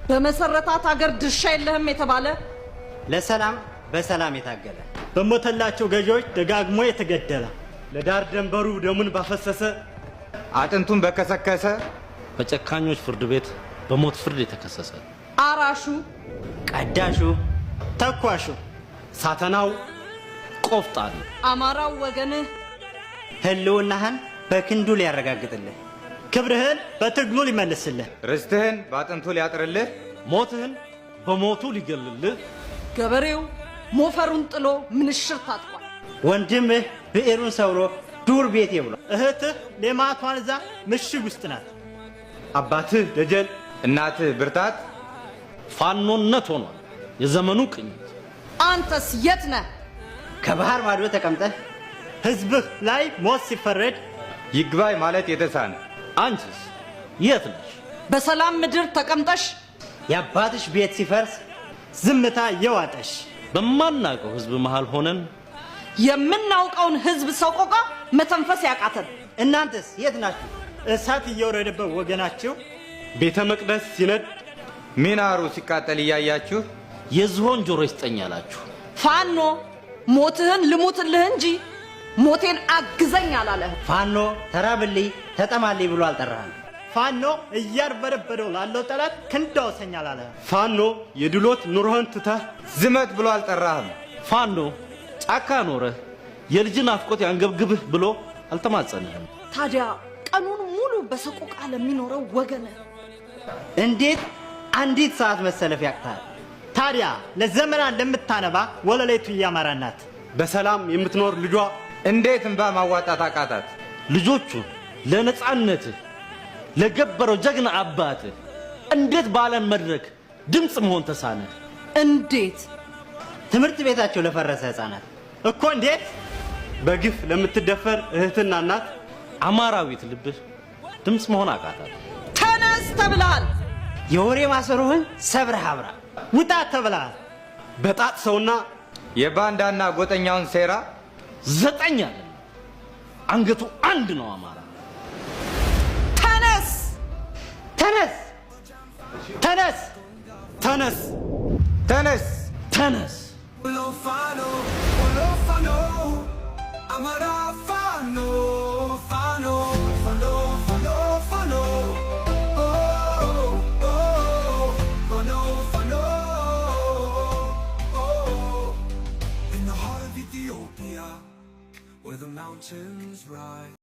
በመሰረታት ሀገር ድርሻ የለህም የተባለ ለሰላም በሰላም የታገለ በሞተላቸው ገዢዎች ደጋግሞ የተገደለ ለዳር ደንበሩ ደሙን ባፈሰሰ አጥንቱን በከሰከሰ በጨካኞች ፍርድ ቤት በሞት ፍርድ የተከሰሰ አራሹ ቀዳሹ ተኳሹ ሳተናው ቆፍጣን አማራው ወገንህ ህልውናህን በክንዱ ሊያረጋግጥልህ ክብርህን በትግሉ ሊመልስልህ ርስትህን በአጥንቱ ሊያጥርልህ ሞትህን በሞቱ ሊገልልህ ገበሬው ሞፈሩን ጥሎ ምንሽር ታጥቋል። ወንድምህ ብዕሩን ሰብሮ ዱር ቤቴ ብሎ እህትህ ሌማቷን እዛ ምሽግ ውስጥ ናት። አባትህ ደጀን እናትህ ብርታት ፋኖነት ሆኗል የዘመኑ ቅኝት። አንተስ የት ነህ? ከባህር ማዶ ተቀምጠህ ህዝብህ ላይ ሞት ሲፈረድ ይግባይ ማለት የተሳነ አንቺስ የት ነሽ? በሰላም ምድር ተቀምጠሽ የአባትሽ ቤት ሲፈርስ ዝምታ የዋጠሽ በማናውቀው ህዝብ መሃል ሆነን የምናውቀውን ህዝብ ሰቆቃ መተንፈስ ያቃተን እናንተስ የት ናችሁ? እሳት እየወረደበት ወገናችሁ ቤተ መቅደስ ሲነድ ሚናሩ ሲቃጠል እያያችሁ የዝሆን ጆሮ ይስጠኛላችሁ። ፋኖ ሞትህን ልሙትልህ እንጂ ሞቴን አግዘኝ አላለህ። ፋኖ ተራብልኝ ተጠማልኝ ብሎ አልጠራህም። ፋኖ እያርበረበረው ላለው ጠላት ክንድ አውሰኛል አለ። ፋኖ የድሎት ኑሮህን ትተህ ዝመት ብሎ አልጠራህም። ፋኖ ጫካ ኖረህ የልጅን አፍቆት ያንገብግብህ ብሎ አልተማጸነህም። ታዲያ ቀኑን ሙሉ በሰቆቃ ለሚኖረው ወገንህ እንዴት አንዲት ሰዓት መሰለፍ ያቅታል? ታዲያ ለዘመናት ለምታነባ ወለሌቱ እያማራናት በሰላም የምትኖር ልጇ እንዴት እንባ ማዋጣት አቃታት? ልጆቹን ለነጻነትህ ለገበረው ጀግና አባትህ እንዴት ባለን መድረክ ድምፅ መሆን ተሳነህ? እንዴት ትምህርት ቤታቸው ለፈረሰ ህፃናት እኮ እንዴት በግፍ ለምትደፈር እህትና እናት አማራዊት ልብህ ድምፅ መሆን አቃታት? ተነስ ተብለሃል። የወሬ ማሰሮህን ሰብረህ አብራ ውጣ ተብለሃል። በጣት ሰውና የባንዳና ጎጠኛውን ሴራ 9 አለ አንገቱ አንድ ነው አማራ። ተነስ ተነስ ተነስ ተነስ ተነስ ተነስ Amara Fano